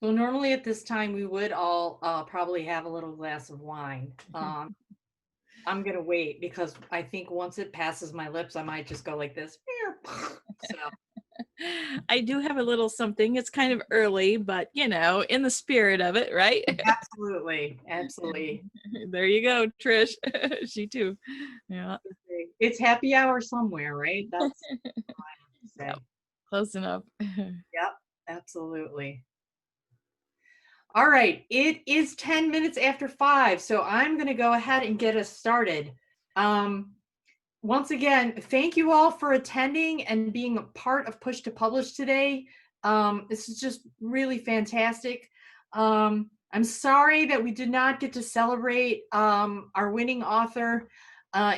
Well, normally at this time we would all probably have a little glass of wine. I'm gonna wait because I think once it passes my lips, I might just go like this. So I do have a little something. It's kind of early, but in the spirit of it, right? absolutely, absolutely. There you go, Trish. She too. Yeah. It's happy hour somewhere, right? That's what I have to Yep. say. Close enough. Yep, absolutely. All right, it is 10 minutes after 5, so I'm going to go ahead and get us started. Um, Once again, thank you all for attending and being a part of Push to Publish today. This is just really fantastic. I'm sorry that we did not get to celebrate our winning author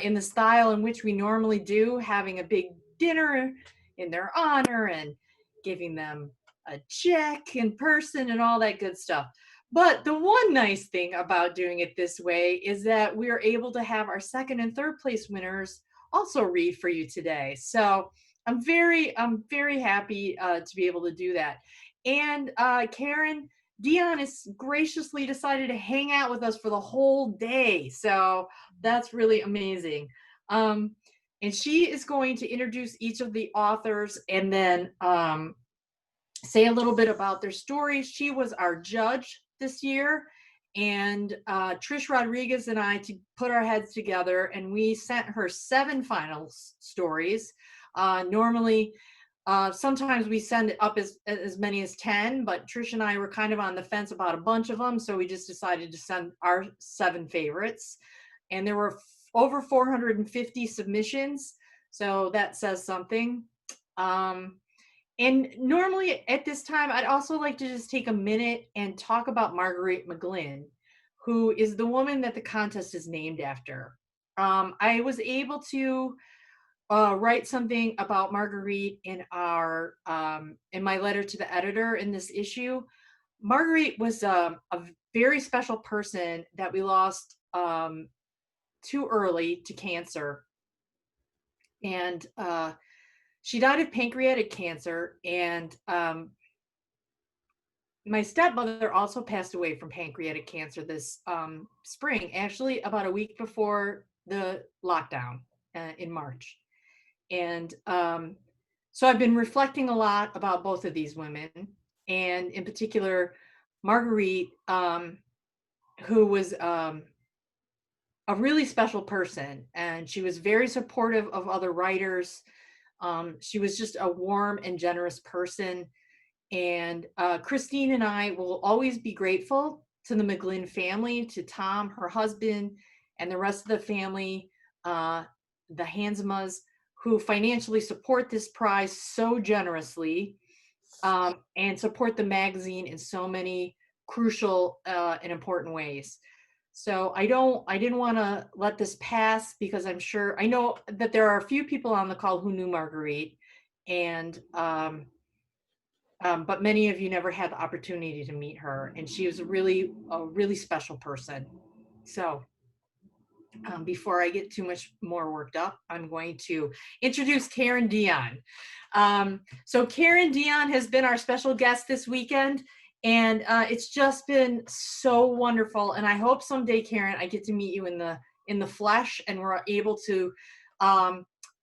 in the style in which we normally do, having a big dinner in their honor and giving them a check in person and all that good stuff. But the one nice thing about doing it this way is that we are able to have our second and third place winners also read for you today. So I'm very happy to be able to do that. And Karen, Dion has graciously decided to hang out with us for the whole day. So that's really amazing. Um, and she is going to introduce each of the authors and then say a little bit about their story. She was our judge this year, and Trish Rodriguez and I to put our heads together, and we sent her 7 final stories. Normally, sometimes we send up as many as 10, but Trish and I were kind of on the fence about a bunch of them, so we just decided to send our 7 favorites. And there were over 450 submissions, so that says something. Um, and normally at this time, I'd also like to just take a minute and talk about Marguerite McGlinn, who is the woman that the contest is named after. I was able to write something about Marguerite in my letter to the editor in this issue. Marguerite was a very special person that we lost too early to cancer, and she died of pancreatic cancer, and my stepmother also passed away from pancreatic cancer this spring, actually about a week before the lockdown in March. And so I've been reflecting a lot about both of these women, and in particular, Marguerite, who was a really special person, and she was very supportive of other writers. She was just a warm and generous person. And Christine and I will always be grateful to the McGlinn family, to Tom, her husband, and the rest of the family, uh, the Hansmas, who financially support this prize so generously and support the magazine in so many crucial and important ways. So I didn't want to let this pass because I know that there are a few people on the call who knew Marguerite, and but many of you never had the opportunity to meet her, and she was a really special person. So, before I get too much more worked up, I'm going to introduce Karen Dion. So, Karen Dion has been our special guest this weekend, and it's just been so wonderful. And I hope someday, Karen, I get to meet you in the flesh, and we're able to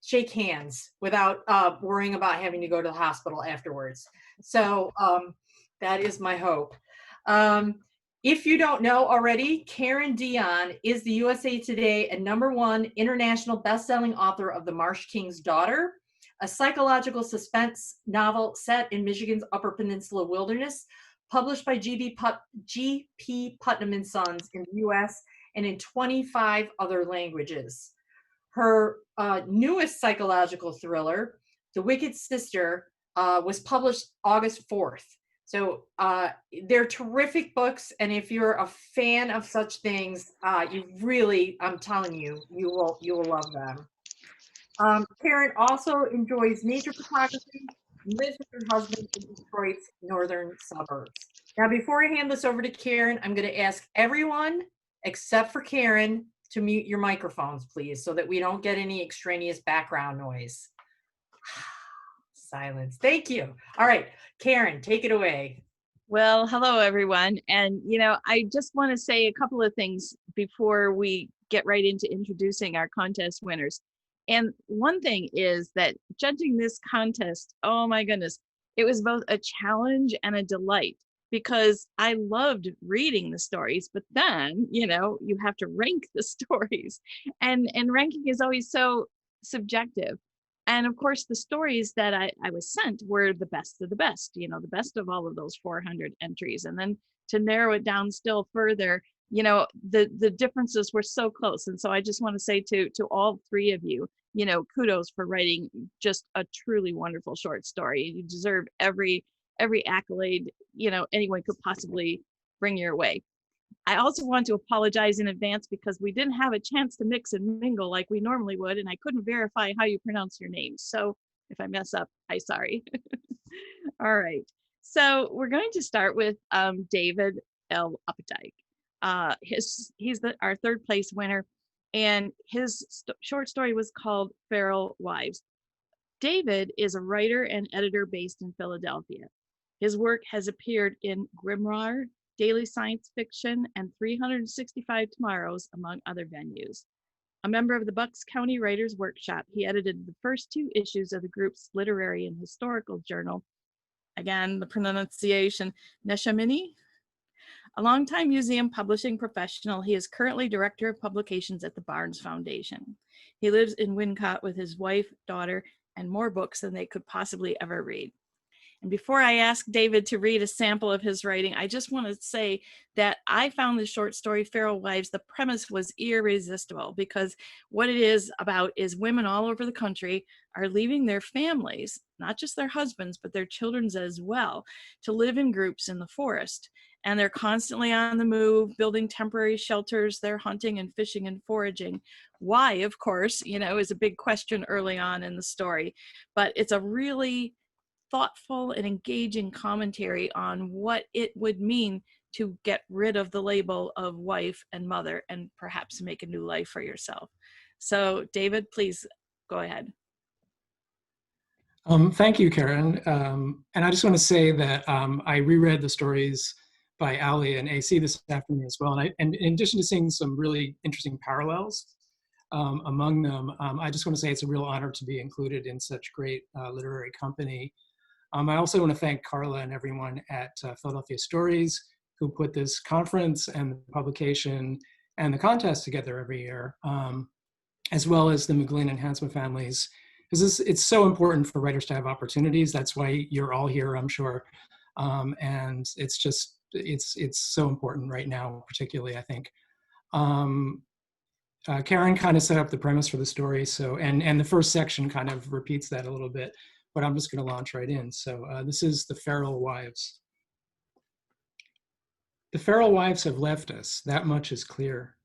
shake hands without worrying about having to go to the hospital afterwards. So that is my hope. Um, if you don't know already, Karen Dion is the USA Today and #1 international best-selling author of The Marsh King's Daughter, a psychological suspense novel set in Michigan's Upper Peninsula wilderness, published by G.P. Putnam and Sons in the U.S. and in 25 other languages. Her newest psychological thriller, The Wicked Sister, was published August 4th. So they're terrific books, and if you're a fan of such things, I'm telling you, you will love them. Karen also enjoys nature photography, lives with her husband in Detroit's northern suburbs. Now, before I hand this over to Karen, I'm going to ask everyone except for Karen to mute your microphones, please, so that we don't get any extraneous background noise. Silence. Thank you. All right, Karen, take it away. Well, hello everyone. And I just want to say a couple of things before we get right into introducing our contest winners. And one thing is that judging this contest, oh my goodness, it was both a challenge and a delight because I loved reading the stories, but then, you have to rank the stories. And ranking is always so subjective. And of course, the stories that I was sent were the best of the best, the best of all of those 400 entries. And then to narrow it down still further, the differences were so close. And so I just want to say to all three of you, kudos for writing just a truly wonderful short story. You deserve every accolade, anyone could possibly bring your way. I also want to apologize in advance because we didn't have a chance to mix and mingle like we normally would, and I couldn't verify how you pronounce your name. So if I mess up, I'm sorry. All right. So we're going to start with David L. Updike. He's our third place winner, and his short story was called Feral Wives. David is a writer and editor based in Philadelphia. His work has appeared in Grimoire, Daily Science Fiction, and 365 Tomorrows, among other venues. A member of the Bucks County Writers Workshop, he edited the first two issues of the group's literary and historical journal, again, the pronunciation, Neshaminy. A longtime museum publishing professional, he is currently director of publications at the Barnes Foundation. He lives in Wincott with his wife, daughter, and more books than they could possibly ever read. And before I ask David to read a sample of his writing, I just want to say that I found the short story Feral Wives, the premise was irresistible because what it is about is women all over the country are leaving their families, not just their husbands, but their children's as well, to live in groups in the forest. And they're constantly on the move, building temporary shelters. They're hunting and fishing and foraging. Why, of course, is a big question early on in the story. But it's a really thoughtful and engaging commentary on what it would mean to get rid of the label of wife and mother and perhaps make a new life for yourself. So David, please go ahead. Thank you, Karen. And I just want to say that I reread the stories by Ali and AC this afternoon as well. And in addition to seeing some really interesting parallels among them, I just want to say it's a real honor to be included in such great literary company. I also want to thank Carla and everyone at Philadelphia Stories who put this conference and the publication and the contest together every year, as well as the McGlinn and Hansma families, because it's so important for writers to have opportunities. That's why you're all here, I'm sure. And it's just, it's so important right now, particularly, I think. Karen kind of set up the premise for the story, and the first section kind of repeats that a little bit, but I'm just going to launch right in. So this is the Feral Wives. The Feral Wives have left us, that much is clear.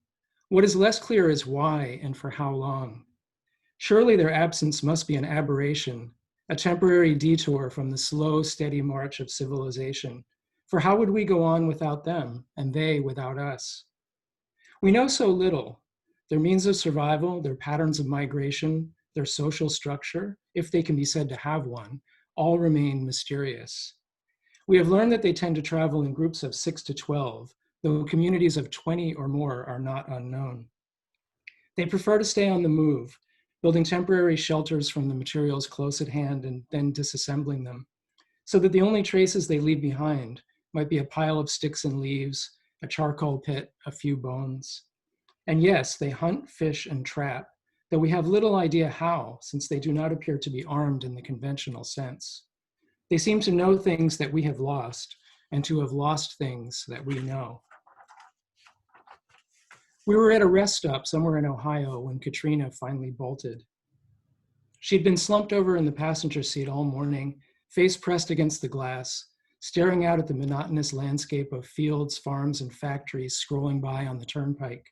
What is less clear is why and for how long. Surely their absence must be an aberration, a temporary detour from the slow, steady march of civilization. For how would we go on without them, and they without us? We know so little. Their means of survival, their patterns of migration, their social structure, if they can be said to have one, all remain mysterious. We have learned that they tend to travel in groups of 6 to 12, though communities of 20 or more are not unknown. They prefer to stay on the move, building temporary shelters from the materials close at hand and then disassembling them, so that the only traces they leave behind might be a pile of sticks and leaves, a charcoal pit, a few bones. And yes, they hunt, fish, and trap, though we have little idea how, since they do not appear to be armed in the conventional sense. They seem to know things that we have lost, and to have lost things that we know. We were at a rest stop somewhere in Ohio when Katrina finally bolted. She'd been slumped over in the passenger seat all morning, face pressed against the glass, staring out at the monotonous landscape of fields, farms, and factories scrolling by on the turnpike.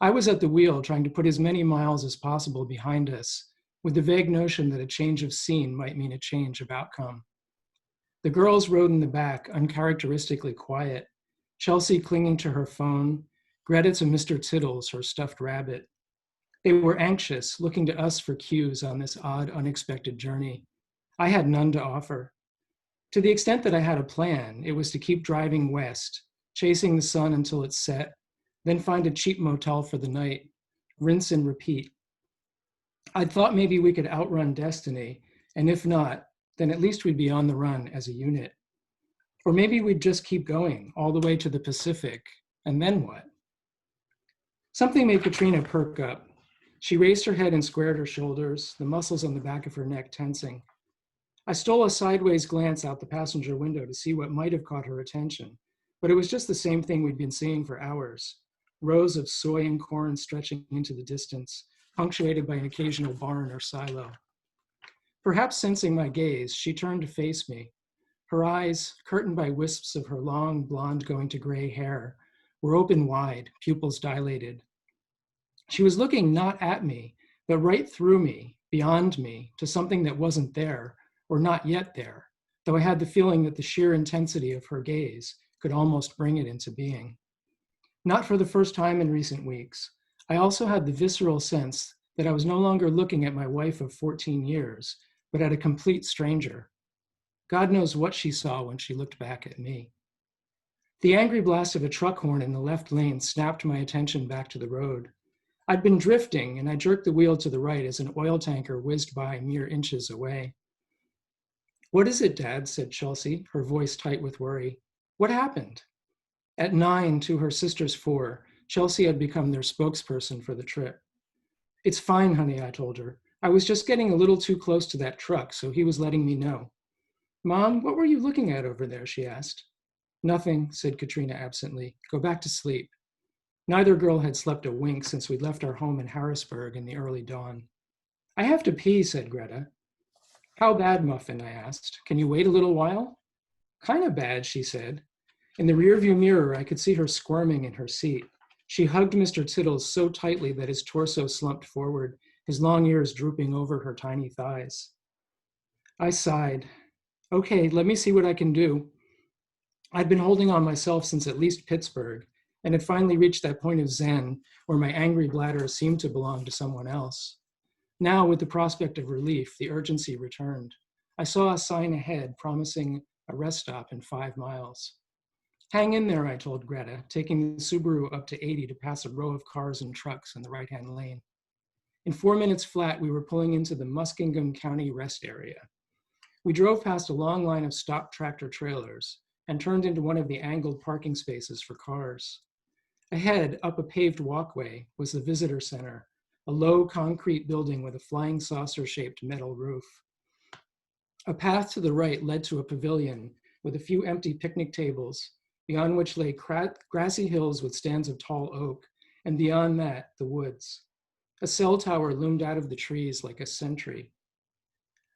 I was at the wheel trying to put as many miles as possible behind us, with the vague notion that a change of scene might mean a change of outcome. The girls rode in the back, uncharacteristically quiet, Chelsea clinging to her phone, Greta to Mr. Tittles, her stuffed rabbit. They were anxious, looking to us for cues on this odd, unexpected journey. I had none to offer. To the extent that I had a plan, it was to keep driving west, chasing the sun until it set, then find a cheap motel for the night, rinse and repeat. I'd thought maybe we could outrun destiny, and if not, then at least we'd be on the run as a unit. Or maybe we'd just keep going all the way to the Pacific, and then what? Something made Katrina perk up. She raised her head and squared her shoulders, the muscles on the back of her neck tensing. I stole a sideways glance out the passenger window to see what might have caught her attention, but it was just the same thing we'd been seeing for hours. Rows of soy and corn stretching into the distance, punctuated by an occasional barn or silo. Perhaps sensing my gaze, she turned to face me. Her eyes, curtained by wisps of her long, blonde going to gray hair, were open wide, pupils dilated. She was looking not at me, but right through me, beyond me, to something that wasn't there, or not yet there, though I had the feeling that the sheer intensity of her gaze could almost bring it into being. Not for the first time in recent weeks, I also had the visceral sense that I was no longer looking at my wife of 14 years, but at a complete stranger. God knows what she saw when she looked back at me. The angry blast of a truck horn in the left lane snapped my attention back to the road. I'd been drifting, and I jerked the wheel to the right as an oil tanker whizzed by mere inches away. "What is it, Dad?" said Chelsea, her voice tight with worry. "What happened?" At 9 to her sister's 4, Chelsea had become their spokesperson for the trip. "It's fine, honey," I told her. "I was just getting a little too close to that truck, so he was letting me know." "Mom, what were you looking at over there?" she asked. "Nothing," said Katrina absently. "Go back to sleep." Neither girl had slept a wink since we left our home in Harrisburg in the early dawn. "I have to pee," said Greta. "How bad, Muffin?" I asked. "Can you wait a little while?" "Kind of bad," she said. In the rearview mirror, I could see her squirming in her seat. She hugged Mr. Tittles so tightly that his torso slumped forward, his long ears drooping over her tiny thighs. I sighed. "Okay, let me see what I can do." I'd been holding on myself since at least Pittsburgh, and had finally reached that point of zen where my angry bladder seemed to belong to someone else. Now, with the prospect of relief, the urgency returned. I saw a sign ahead promising a rest stop in 5 miles. "Hang in there," I told Greta, taking the Subaru up to 80 to pass a row of cars and trucks in the right-hand lane. In 4 minutes flat, we were pulling into the Muskingum County rest area. We drove past a long line of stock tractor trailers and turned into one of the angled parking spaces for cars. Ahead, up a paved walkway, was the visitor center, a low concrete building with a flying saucer-shaped metal roof. A path to the right led to a pavilion with a few empty picnic tables, beyond which lay grassy hills with stands of tall oak, and beyond that, the woods. A cell tower loomed out of the trees like a sentry.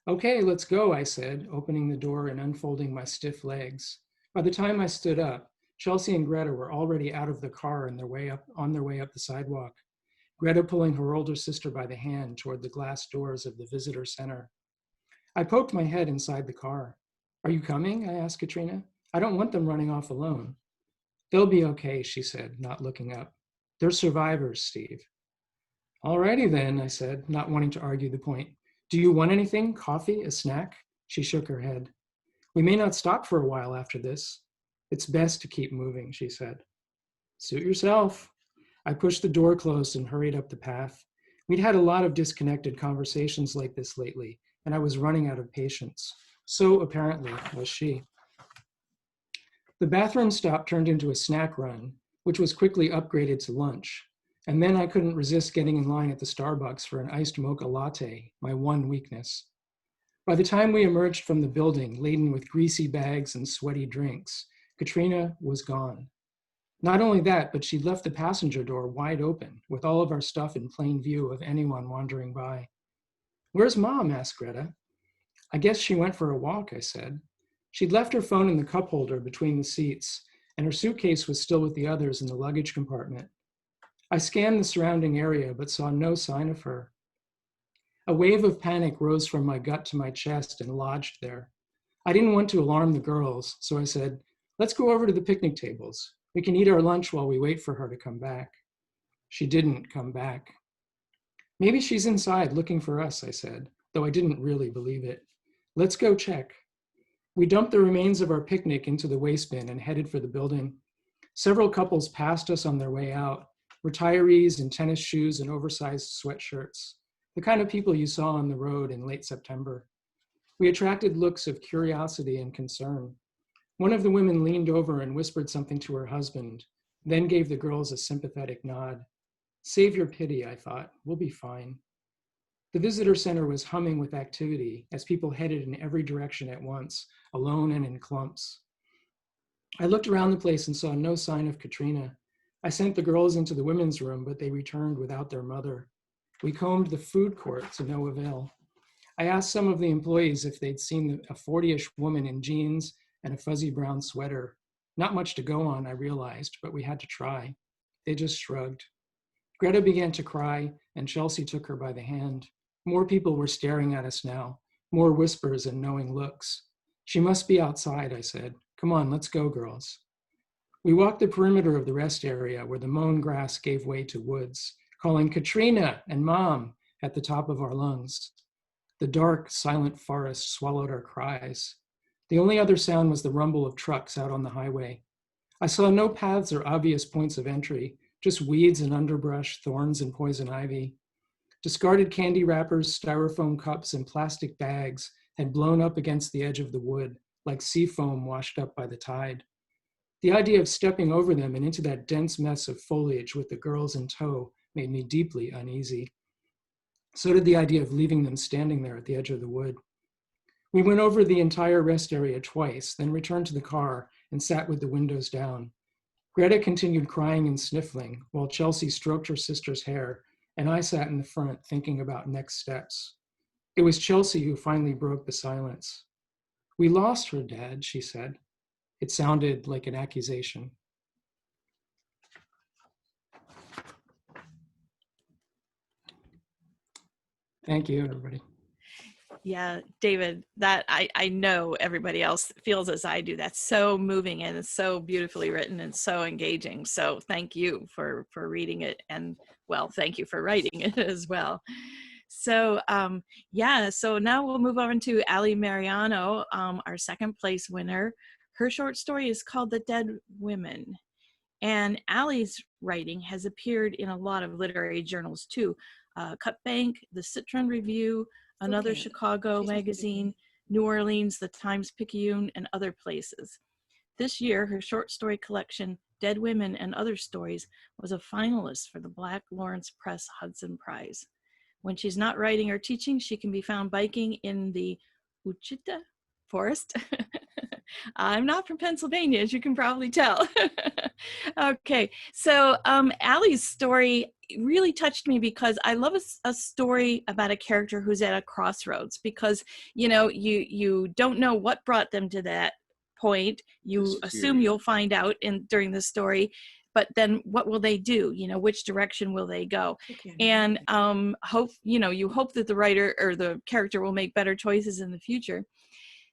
"Okay, let's go," I said, opening the door and unfolding my stiff legs. By the time I stood up, Chelsea and Greta were already out of the car on their way up the sidewalk, Greta pulling her older sister by the hand toward the glass doors of the visitor center. I poked my head inside the car. "Are you coming?" I asked Katrina. "I don't want them running off alone." "They'll be okay," she said, not looking up. "They're survivors, Steve." "All righty then," I said, not wanting to argue the point. "Do you want anything? Coffee? A snack?" She shook her head. "We may not stop for a while after this." "It's best to keep moving," she said. "Suit yourself." I pushed the door closed and hurried up the path. We'd had a lot of disconnected conversations like this lately, and I was running out of patience. So apparently was she. The bathroom stop turned into a snack run, which was quickly upgraded to lunch. And then I couldn't resist getting in line at the Starbucks for an iced mocha latte, my one weakness. By the time we emerged from the building, laden with greasy bags and sweaty drinks, Katrina was gone. Not only that, but she'd left the passenger door wide open, with all of our stuff in plain view of anyone wandering by. "Where's Mom?" asked Greta. "I guess she went for a walk," I said. She'd left her phone in the cup holder between the seats, and her suitcase was still with the others in the luggage compartment. I scanned the surrounding area, but saw no sign of her. A wave of panic rose from my gut to my chest and lodged there. I didn't want to alarm the girls, so I said, "Let's go over to the picnic tables. We can eat our lunch while we wait for her to come back." She didn't come back. "Maybe she's inside looking for us," I said, though I didn't really believe it. "Let's go check." We dumped the remains of our picnic into the waste bin and headed for the building. Several couples passed us on their way out, retirees in tennis shoes and oversized sweatshirts, the kind of people you saw on the road in late September. We attracted looks of curiosity and concern. One of the women leaned over and whispered something to her husband, then gave the girls a sympathetic nod. Save your pity, I thought. We'll be fine. The visitor center was humming with activity as people headed in every direction at once, alone and in clumps. I looked around the place and saw no sign of Katrina. I sent the girls into the women's room, but they returned without their mother. We combed the food court to no avail. I asked some of the employees if they'd seen a 40-ish woman in jeans and a fuzzy brown sweater. Not much to go on, I realized, but we had to try. They just shrugged. Greta began to cry, and Chelsea took her by the hand. More people were staring at us now, more whispers and knowing looks. She must be outside, I said. Come on, let's go, girls. We walked the perimeter of the rest area where the mown grass gave way to woods, calling Katrina and Mom at the top of our lungs. The dark, silent forest swallowed our cries. The only other sound was the rumble of trucks out on the highway. I saw no paths or obvious points of entry, just weeds and underbrush, thorns and poison ivy. Discarded candy wrappers, styrofoam cups, and plastic bags had blown up against the edge of the wood, like sea foam washed up by the tide. The idea of stepping over them and into that dense mess of foliage with the girls in tow made me deeply uneasy. So did the idea of leaving them standing there at the edge of the wood. We went over the entire rest area twice, then returned to the car and sat with the windows down. Greta continued crying and sniffling, while Chelsea stroked her sister's hair, and I sat in the front thinking about next steps. It was Chelsea who finally broke the silence. We lost her, Dad, she said. It sounded like an accusation. Thank you, everybody. Yeah, David, that I know everybody else feels as I do. That's so moving and it's so beautifully written and so engaging. So thank you for reading it, and well, thank you for writing it as well. So yeah, so now we'll move on to Ali Mariano, our second place winner. Her short story is called The Dead Women. And Ali's writing has appeared in a lot of literary journals too. Cut Bank, the Citron Review, Another Chicago magazine, New Orleans, the Times-Picayune, and other places. This year, her short story collection, Dead Women and Other Stories, was a finalist for the Black Lawrence Press Hudson Prize. When she's not writing or teaching, she can be found biking in the Ouachita Forest. I'm not from Pennsylvania, as you can probably tell. Okay, so Ali's story really touched me because I love a story about a character who's at a crossroads, because you know you don't know what brought them to that point. You assume you'll find out during the story, but then what will they do? You know, which direction will they go? And you hope that the writer or the character will make better choices in the future.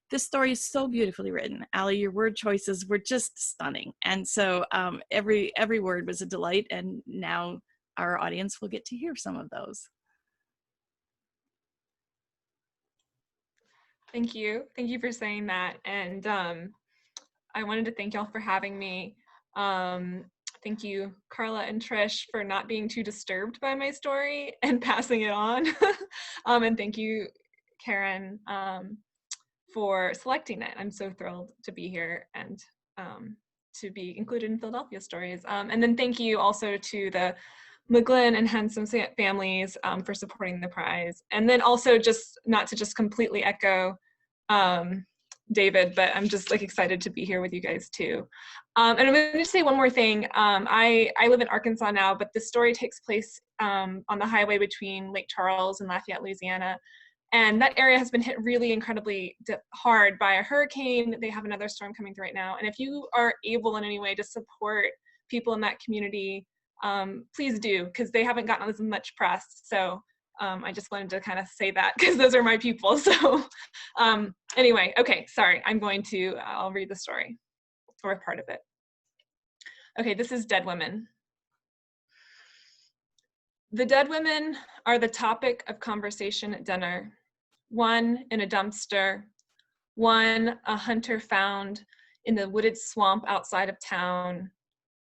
This story is so beautifully written. Ali, your word choices were just stunning. And so every word was a delight. And now our audience will get to hear some of those. Thank you. Thank you for saying that. And I wanted to thank y'all for having me. Thank you, Carla and Trish, for not being too disturbed by my story and passing it on. And thank you, Karen, for selecting it. I'm so thrilled to be here and to be included in Philadelphia Stories. And then thank you also to the McGlinn and Hansma families for supporting the prize. And then also just not to just completely echo David, but I'm just like excited to be here with you guys too. And I'm going to say one more thing. I live in Arkansas now, but this story takes place on the highway between Lake Charles and Lafayette, Louisiana. And that area has been hit really incredibly hard by a hurricane. They have another storm coming through right now. And if you are able in any way to support people in that community, please do, because they haven't gotten as much press. So I just wanted to kind of say that because those are my people. So anyway, okay, sorry. I'll read the story or part of it. Okay, this is Dead Women. The dead women are the topic of conversation at dinner. One in a dumpster, One, a hunter found in the wooded swamp outside of town.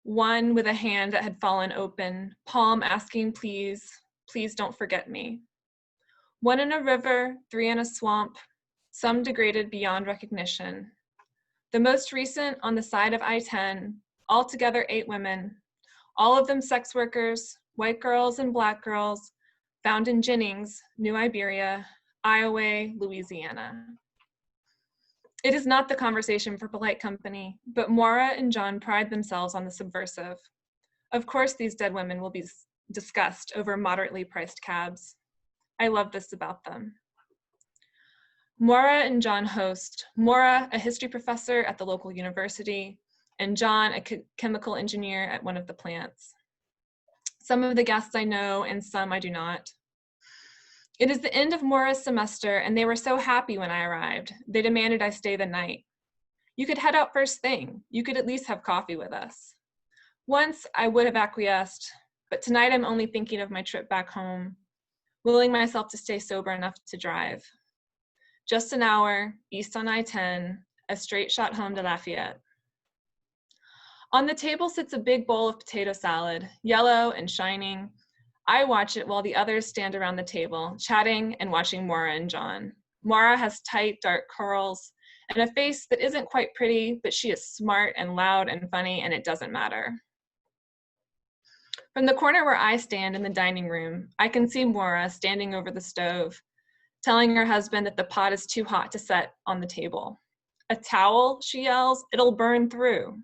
One with a hand that had fallen open, palm asking, please, please don't forget me. One in a river, 3 in a swamp, some degraded beyond recognition. The most recent on the side of I-10, altogether 8 women, all of them sex workers, white girls and black girls, found in Jennings, New Iberia, Iowa, Louisiana. It is not the conversation for polite company, but Moira and John pride themselves on the subversive. Of course, these dead women will be discussed over moderately priced cabs. I love this about them. Moira and John host. Moira, a history professor at the local university, and John, a chemical engineer at one of the plants. Some of the guests I know and some I do not. It is the end of Moira's semester and they were so happy when I arrived. They demanded I stay the night. You could head out first thing. You could at least have coffee with us. Once I would have acquiesced, but tonight I'm only thinking of my trip back home, willing myself to stay sober enough to drive. Just an hour, east on I-10, a straight shot home to Lafayette. On the table sits a big bowl of potato salad, yellow and shining. I watch it while the others stand around the table, chatting and watching Moira and John. Moira has tight, dark curls and a face that isn't quite pretty, but she is smart and loud and funny, and it doesn't matter. From the corner where I stand in the dining room, I can see Moira standing over the stove, telling her husband that the pot is too hot to set on the table. A towel, she yells, it'll burn through.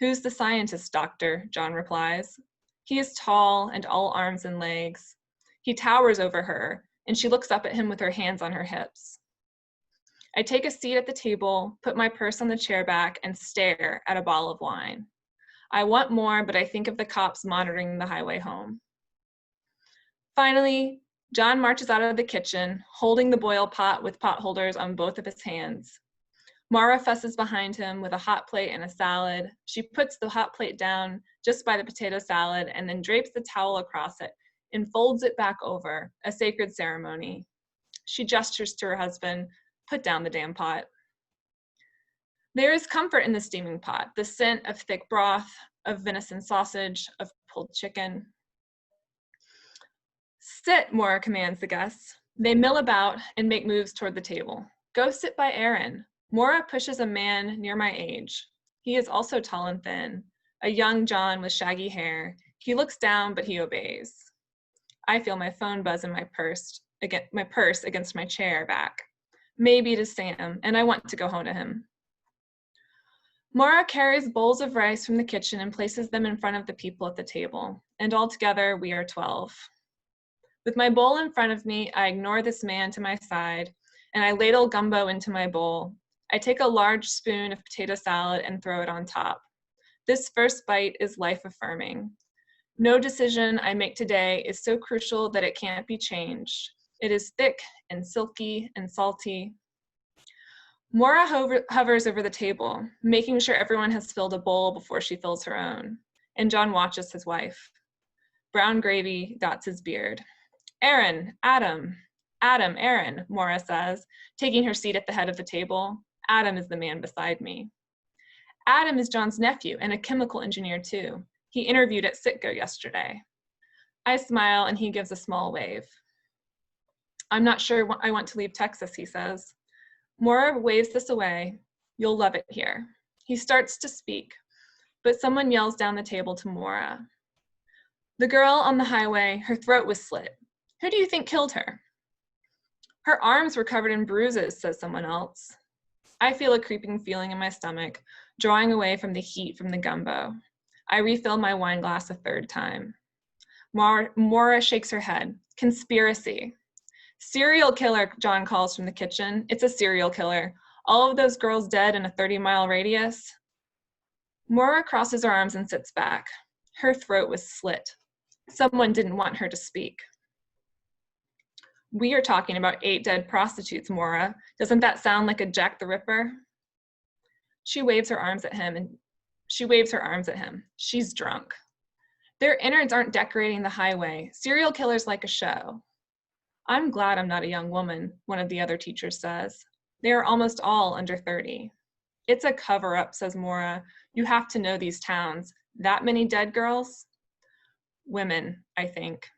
Who's the scientist, doctor? John replies. He is tall and all arms and legs. He towers over her, and she looks up at him with her hands on her hips. I take a seat at the table, put my purse on the chair back, and stare at a bottle of wine. I want more, but I think of the cops monitoring the highway home. Finally, John marches out of the kitchen, holding the boil pot with pot holders on both of his hands. Moira fusses behind him with a hot plate and a salad. She puts the hot plate down just by the potato salad and then drapes the towel across it and folds it back over, a sacred ceremony. She gestures to her husband, put down the damn pot. There is comfort in the steaming pot, the scent of thick broth, of venison sausage, of pulled chicken. Sit, Moira commands the guests. They mill about and make moves toward the table. Go sit by Aaron. Moira pushes a man near my age. He is also tall and thin, a young John with shaggy hair. He looks down, but he obeys. I feel my phone buzz in my purse against my chair back. Maybe it is Sam, and I want to go home to him. Moira carries bowls of rice from the kitchen and places them in front of the people at the table, and altogether we are 12. With my bowl in front of me, I ignore this man to my side, and I ladle gumbo into my bowl. I take a large spoon of potato salad and throw it on top. This first bite is life-affirming. No decision I make today is so crucial that it can't be changed. It is thick and silky and salty. Moira hovers over the table, making sure everyone has filled a bowl before she fills her own, and John watches his wife. Brown gravy dots his beard. Aaron, Adam, Aaron, Moira says, taking her seat at the head of the table. Adam is the man beside me. Adam is John's nephew and a chemical engineer too. He interviewed at Citgo yesterday. I smile and he gives a small wave. I'm not sure I want to leave Texas, he says. Moira waves this away. You'll love it here. He starts to speak, but someone yells down the table to Moira. The girl on the highway, her throat was slit. Who do you think killed her? Her arms were covered in bruises, says someone else. I feel a creeping feeling in my stomach, drawing away from the heat from the gumbo. I refill my wine glass a third time. Moira shakes her head. Conspiracy. Serial killer, John calls from the kitchen. It's a serial killer. All of those girls dead in a 30-mile radius. Moira crosses her arms and sits back. Her throat was slit. Someone didn't want her to speak. We are talking about 8 dead prostitutes, Moira. Doesn't that sound like a Jack the Ripper? She waves her arms at him. She's drunk. Their innards aren't decorating the highway. Serial killers like a show. I'm glad I'm not a young woman, one of the other teachers says. They are almost all under 30. It's a cover-up, says Maura. You have to know these towns. That many dead girls? Women, I think.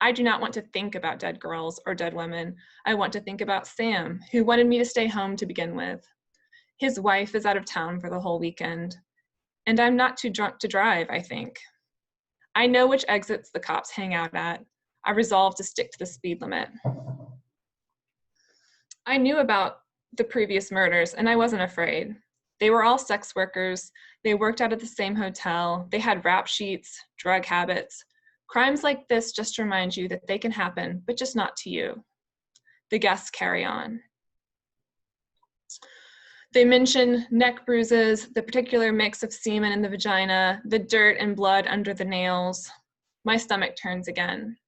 I do not want to think about dead girls or dead women. I want to think about Sam, who wanted me to stay home to begin with. His wife is out of town for the whole weekend. And I'm not too drunk to drive, I think. I know which exits the cops hang out at. I resolved to stick to the speed limit. I knew about the previous murders, and I wasn't afraid. They were all sex workers. They worked out at the same hotel. They had rap sheets, drug habits. Crimes like this just remind you that they can happen, but just not to you. The guests carry on. They mention neck bruises, the particular mix of semen in the vagina, the dirt and blood under the nails. My stomach turns again.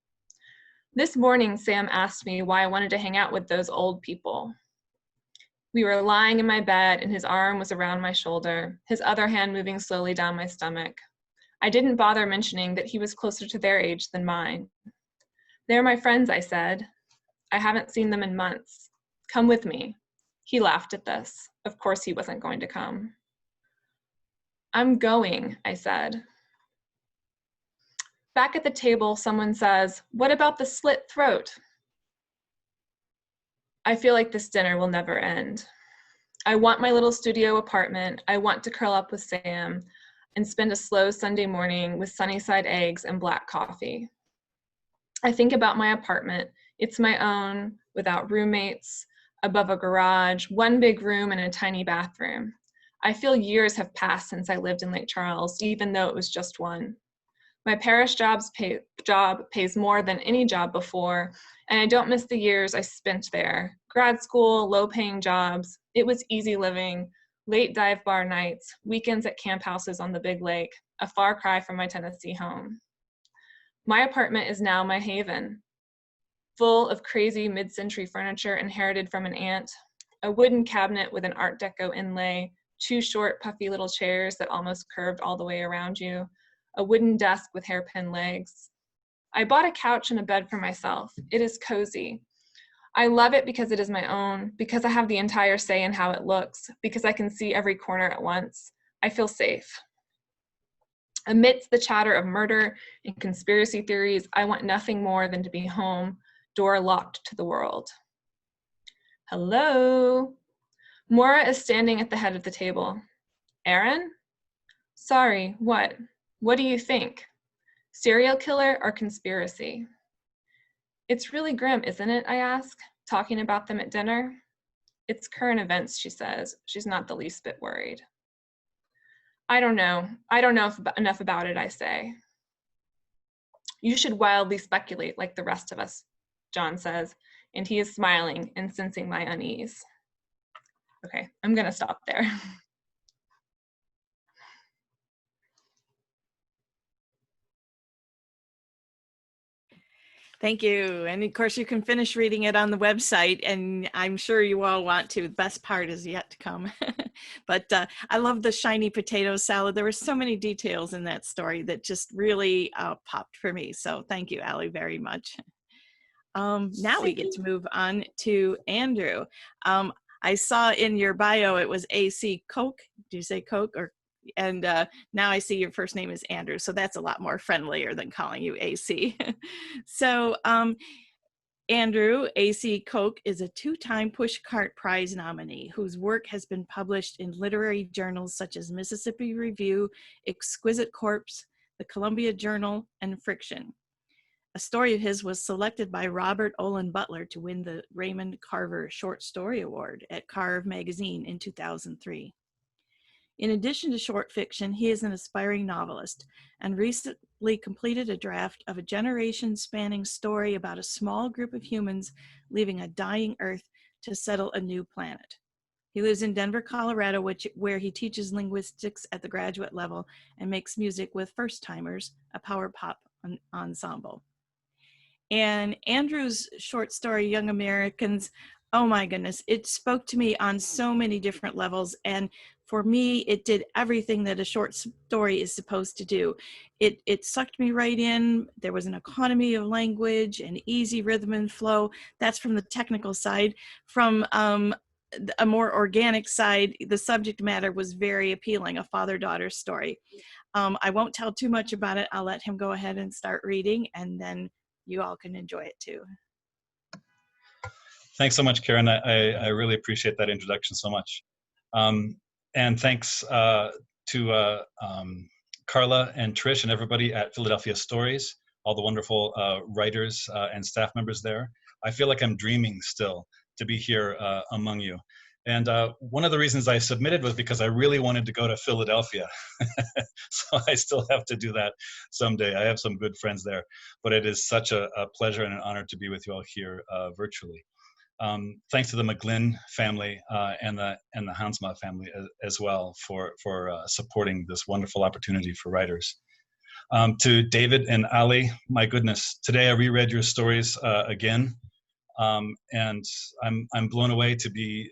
This morning, Sam asked me why I wanted to hang out with those old people. We were lying in my bed and his arm was around my shoulder, his other hand moving slowly down my stomach. I didn't bother mentioning that he was closer to their age than mine. They're my friends, I said. I haven't seen them in months. Come with me. He laughed at this. Of course he wasn't going to come. I'm going, I said. Back at the table, someone says, what about the slit throat? I feel like this dinner will never end. I want my little studio apartment. I want to curl up with Sam and spend a slow Sunday morning with Sunnyside eggs and black coffee. I think about my apartment. It's my own, without roommates, above a garage, one big room and a tiny bathroom. I feel years have passed since I lived in Lake Charles, even though it was just one. My parish job pays more than any job before, and I don't miss the years I spent there. Grad school, low-paying jobs. It was easy living, late dive bar nights, weekends at camp houses on the big lake, a far cry from my Tennessee home. My apartment is now my haven, full of crazy mid-century furniture inherited from an aunt, a wooden cabinet with an Art Deco inlay, 2 short, puffy little chairs that almost curved all the way around you, a wooden desk with hairpin legs. I bought a couch and a bed for myself. It is cozy. I love it because it is my own, because I have the entire say in how it looks, because I can see every corner at once. I feel safe. Amidst the chatter of murder and conspiracy theories, I want nothing more than to be home, door locked to the world. Hello? Maura is standing at the head of the table. Aaron? Sorry, what? What do you think? Serial killer or conspiracy? It's really grim, isn't it, I ask, talking about them at dinner. It's current events, she says. She's not the least bit worried. I don't know enough about it, I say. You should wildly speculate like the rest of us, John says, and he is smiling and sensing my unease. Okay, I'm gonna stop there. Thank you. And of course, you can finish reading it on the website, and I'm sure you all want to. The best part is yet to come. But I love the shiny potato salad. There were so many details in that story that just really popped for me. So thank you, Allie, very much. Now we get to move on to Andrew. I saw in your bio it was AC Coke. Do you say Coke or? And now I see your first name is Andrew, so that's a lot more friendlier than calling you AC. So Andrew AC Coke is a 2-time Pushcart Prize nominee whose work has been published in literary journals such as Mississippi Review, Exquisite Corpse, the Columbia Journal, and Friction. A story of his was selected by Robert Olin Butler to win the Raymond Carver Short Story Award at Carve magazine in 2003. In addition to short fiction, he is an aspiring novelist and recently completed a draft of a generation-spanning story about a small group of humans leaving a dying Earth to settle a new planet. He lives in Denver, Colorado, where he teaches linguistics at the graduate level and makes music with First Timers, a power pop ensemble. And Andrew's short story, Young Americans, oh my goodness, it spoke to me on so many different levels. And for me, it did everything that a short story is supposed to do. It sucked me right in. There was an economy of language and easy rhythm and flow. That's from the technical side. From a more organic side, the subject matter was very appealing, a father-daughter story. I won't tell too much about it. I'll let him go ahead and start reading, and then you all can enjoy it too. Thanks so much, Karen. I really appreciate that introduction so much. And thanks to Carla and Trish and everybody at Philadelphia Stories, all the wonderful writers and staff members there. I feel like I'm dreaming still to be here among you. And one of the reasons I submitted was because I really wanted to go to Philadelphia. So I still have to do that someday. I have some good friends there, but it is such a pleasure and an honor to be with you all here virtually. Thanks to the McGlinn family and the Hansma family as well for supporting this wonderful opportunity for writers. To David and Ali, my goodness, today I reread your stories again. And I'm blown away to be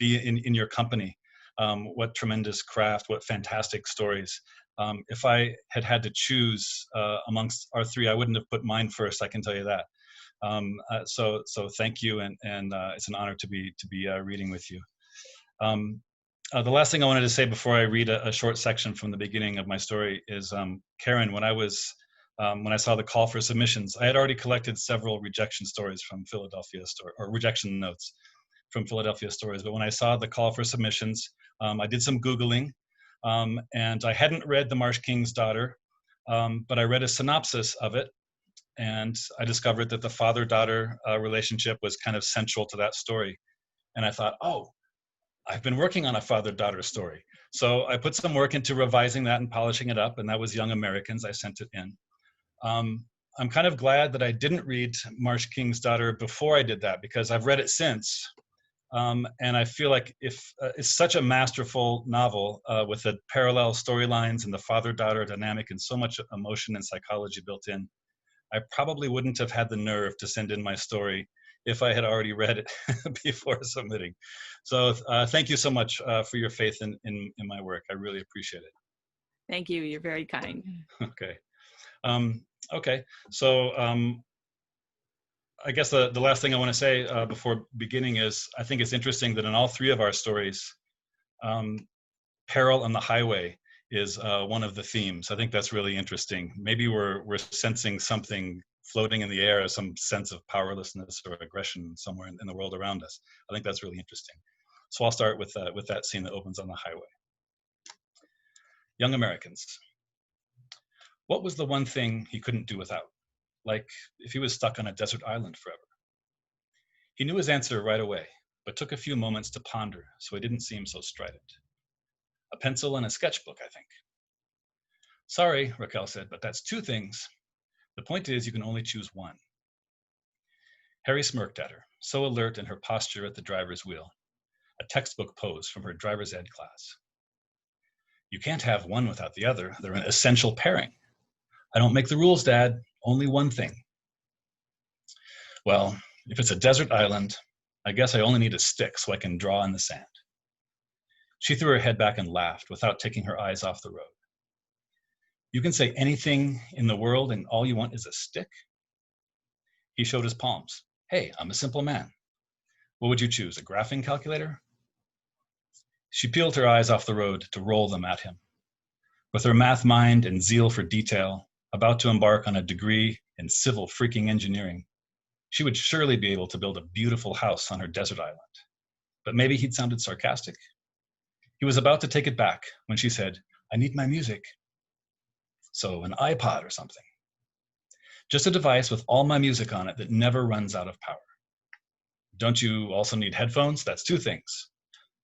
in your company. What tremendous craft! What fantastic stories! If I had to choose amongst our three, I wouldn't have put mine first. I can tell you that. So thank you, and it's an honor to be reading with you. The last thing I wanted to say before I read a short section from the beginning of my story is, Karen, when I saw the call for submissions, I had already collected several rejection stories from Philadelphia or rejection notes from Philadelphia Stories. But when I saw the call for submissions, I did some Googling, and I hadn't read The Marsh King's Daughter, but I read a synopsis of it, and I discovered that the father-daughter relationship was kind of central to that story. And I thought, oh, I've been working on a father-daughter story. So I put some work into revising that and polishing it up, and that was Young Americans. I sent it in. I'm kind of glad that I didn't read Marsh King's Daughter before I did that, because I've read it since. And I feel like if it's such a masterful novel with the parallel storylines and the father-daughter dynamic and so much emotion and psychology built in, I probably wouldn't have had the nerve to send in my story if I had already read it before submitting. So thank you so much for your faith in my work. I really appreciate it. Thank you. You're very kind. Okay. Okay. So I guess the last thing I want to say before beginning is I think it's interesting that in all three of our stories, peril on the highway is one of the themes. I think that's really interesting. Maybe we're sensing something floating in the air, some sense of powerlessness or aggression somewhere in the world around us. I think that's really interesting. So I'll start with that scene that opens on the highway. Young Americans. What was the one thing he couldn't do without? Like if he was stuck on a desert island forever. He knew his answer right away, but took a few moments to ponder so he didn't seem so strident. A pencil and a sketchbook, I think. Sorry, Raquel said, but that's two things. The point is you can only choose one. Harry smirked at her, so alert in her posture at the driver's wheel, a textbook pose from her driver's ed class. You can't have one without the other. They're an essential pairing. I don't make the rules, Dad. Only one thing. Well, if it's a desert island, I guess I only need a stick so I can draw in the sand. She threw her head back and laughed without taking her eyes off the road. You can say anything in the world and all you want is a stick? He showed his palms. Hey, I'm a simple man. What would you choose, a graphing calculator? She peeled her eyes off the road to roll them at him. With her math mind and zeal for detail, about to embark on a degree in civil freaking engineering, she would surely be able to build a beautiful house on her desert island. But maybe he'd sounded sarcastic. He was about to take it back when she said, I need my music. So an iPod or something. Just a device with all my music on it that never runs out of power. Don't you also need headphones? That's two things.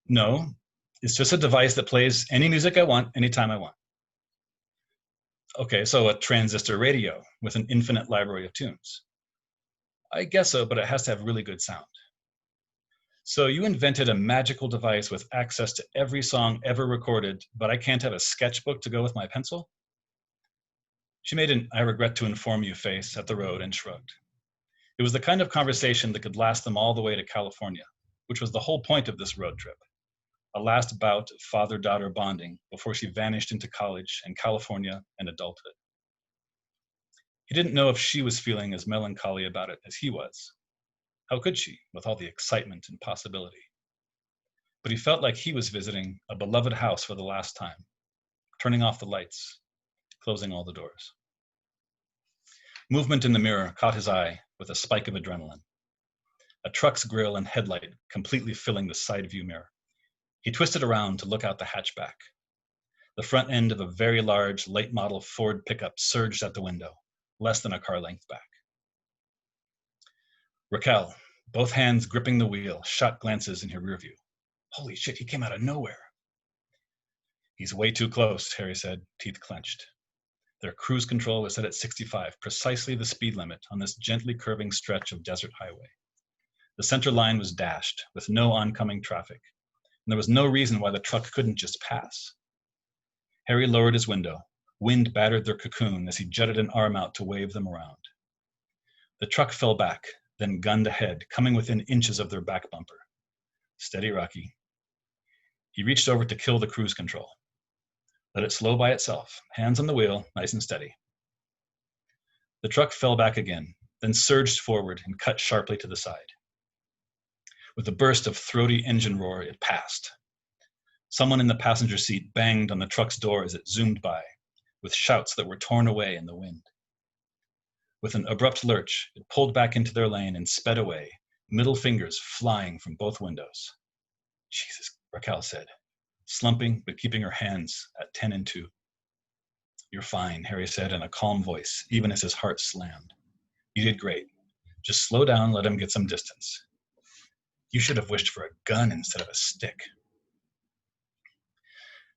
No, it's just a device that plays any music I want, anytime I want. Okay, so a transistor radio with an infinite library of tunes. I guess so, but it has to have really good sound. So you invented a magical device with access to every song ever recorded, but I can't have a sketchbook to go with my pencil? She made an I regret to inform you face at the road and shrugged. It was the kind of conversation that could last them all the way to California, which was the whole point of this road trip. A last bout of father-daughter bonding before she vanished into college and California and adulthood. He didn't know if she was feeling as melancholy about it as he was. How could she, with all the excitement and possibility? but he felt like he was visiting a beloved house for the last time, turning off the lights, closing all the doors. Movement in the mirror caught his eye with a spike of adrenaline. A truck's grille and headlight completely filling the side view mirror. He twisted around to look out the hatchback. The front end of a very large, late model Ford pickup surged at the window, less than a car length back. Raquel, both hands gripping the wheel, shot glances in her rear view. Holy shit, he came out of nowhere. He's way too close, Harry said, teeth clenched. Their cruise control was set at 65, precisely the speed limit on this gently curving stretch of desert highway. The center line was dashed, with no oncoming traffic, and there was no reason why the truck couldn't just pass. Harry lowered his window. Wind battered their cocoon as he jutted an arm out to wave them around. The truck fell back, then gunned ahead, coming within inches of their back bumper. Steady, Rocky. He reached over to kill the cruise control. Let it slow by itself, hands on the wheel, nice and steady. The truck fell back again, then surged forward and cut sharply to the side. With a burst of throaty engine roar, it passed. Someone in the passenger seat banged on the truck's door as it zoomed by, with shouts that were torn away in the wind. With an abrupt lurch, it pulled back into their lane and sped away, middle fingers flying from both windows. Jesus, Raquel said, slumping but keeping her hands at 10 and 2. You're fine, Harry said in a calm voice, even as his heart slammed. You did great. Just slow down, let him get some distance. You should have wished for a gun instead of a stick.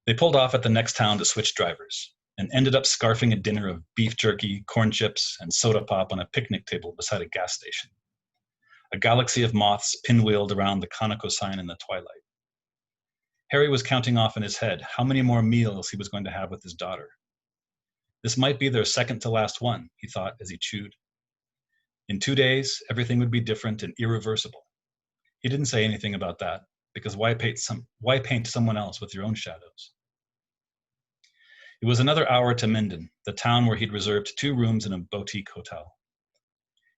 They pulled off at the next town to switch drivers and ended up scarfing a dinner of beef jerky, corn chips, and soda pop on a picnic table beside a gas station. A galaxy of moths pinwheeled around the Conoco sign in the twilight. Harry was counting off in his head how many more meals he was going to have with his daughter. This might be their second to last one, he thought as he chewed. In 2 days, everything would be different and irreversible. He didn't say anything about that, because why paint someone else with your own shadows? It was another hour to Minden, the town where he'd reserved 2 rooms in a boutique hotel.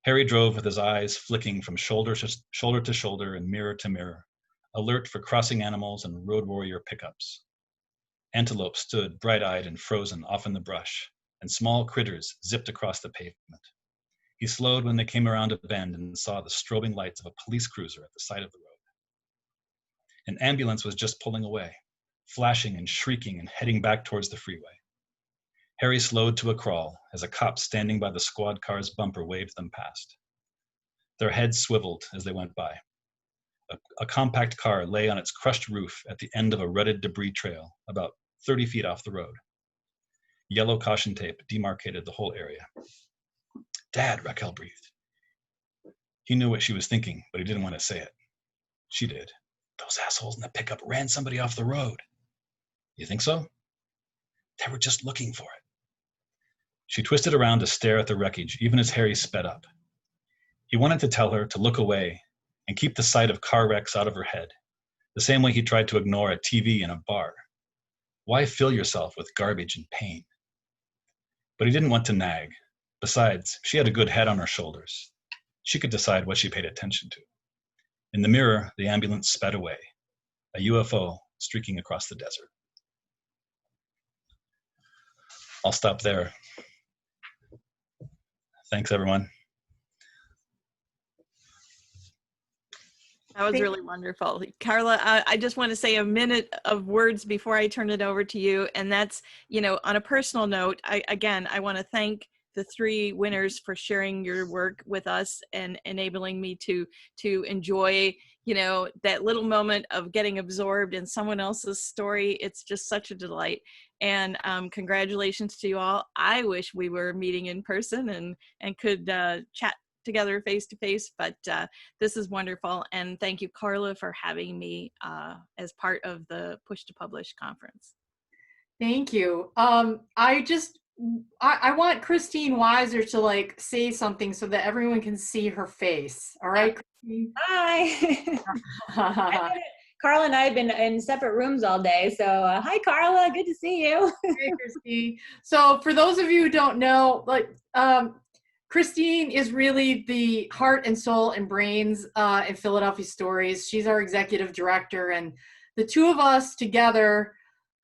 Harry drove with his eyes flicking from shoulder to shoulder and mirror to mirror, alert for crossing animals and road warrior pickups. Antelope stood bright-eyed and frozen off in the brush, and small critters zipped across the pavement. He slowed when they came around a bend and saw the strobing lights of a police cruiser at the side of the road. An ambulance was just pulling away, flashing and shrieking and heading back towards the freeway. Harry slowed to a crawl as a cop standing by the squad car's bumper waved them past. Their heads swiveled as they went by. A compact car lay on its crushed roof at the end of a rutted debris trail, about 30 feet off the road. Yellow caution tape demarcated the whole area. Dad, Raquel breathed. He knew what she was thinking, but he didn't want to say it. She did. Those assholes in the pickup ran somebody off the road. You think so? They were just looking for it. She twisted around to stare at the wreckage, even as Harry sped up. He wanted to tell her to look away and keep the sight of car wrecks out of her head, the same way he tried to ignore a TV in a bar. Why fill yourself with garbage and pain? But he didn't want to nag. Besides, she had a good head on her shoulders. She could decide what she paid attention to. In the mirror, the ambulance sped away, a UFO streaking across the desert. I'll stop there. Thanks, everyone. That was really wonderful. Carla, I just want to say a minute of words before I turn it over to you. And that's, on a personal note, I want to thank the 3 winners for sharing your work with us and enabling me to enjoy, that little moment of getting absorbed in someone else's story. It's just such a delight. And congratulations to you all. I wish we were meeting in person and could chat together face to face, but this is wonderful. And thank you, Carla, for having me as part of the Push to Publish conference. Thank you. I want Christine Weiser to say something so that everyone can see her face. All right, Christine? Hi. Carla and I have been in separate rooms all day. So hi, Carla. Good to see you. Hey, Christine. So for those of you who don't know, Christine is really the heart and soul and brains in Philadelphia Stories. She's our executive director, and the two of us together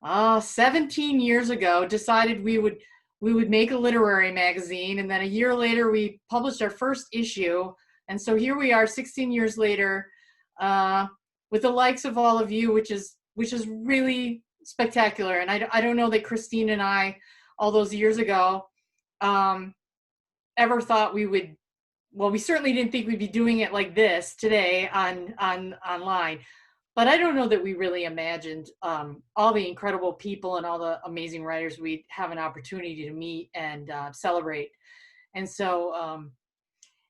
17 years ago decided we would make a literary magazine, and then a year later we published our first issue. And so here we are 16 years later with the likes of all of you, which is really spectacular. And I don't know that Christine and I, all those years ago, ever thought we would, well, we certainly didn't think we'd be doing it like this today online. But I don't know that we really imagined all the incredible people and all the amazing writers we'd have an opportunity to meet and celebrate. And so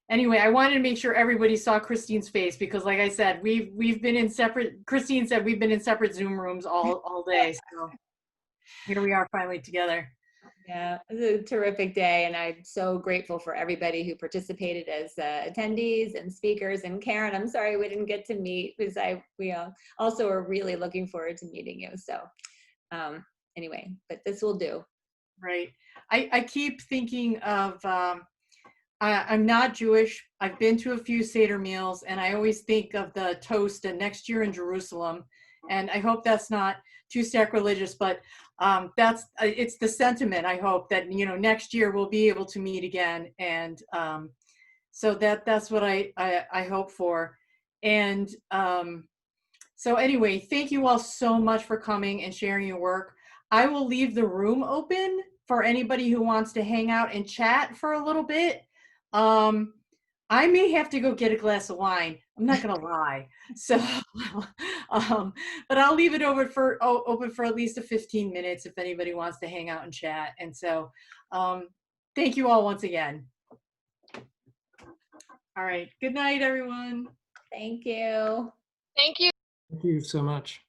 anyway, I wanted to make sure everybody saw Christine's face, because like I said, we've been in separate, Christine said we've been in separate Zoom rooms all day. So here we are finally together. Yeah, it was a terrific day, and I'm so grateful for everybody who participated as attendees and speakers. And Karen, I'm sorry we didn't get to meet, because we also are really looking forward to meeting you. So anyway, but this will do. Right. I keep thinking of, I'm not Jewish. I've been to a few Seder meals, and I always think of the toast and next year in Jerusalem. And I hope that's not too sacrilegious, but it's the sentiment. I hope that, next year we'll be able to meet again. And so that's what I hope for. And so anyway, thank you all so much for coming and sharing your work. I will leave the room open for anybody who wants to hang out and chat for a little bit. I may have to go get a glass of wine. I'm not gonna lie. So, but I'll leave it open for at least 15 minutes if anybody wants to hang out and chat. And so, thank you all once again. All right. Good night, everyone. Thank you. Thank you. Thank you so much.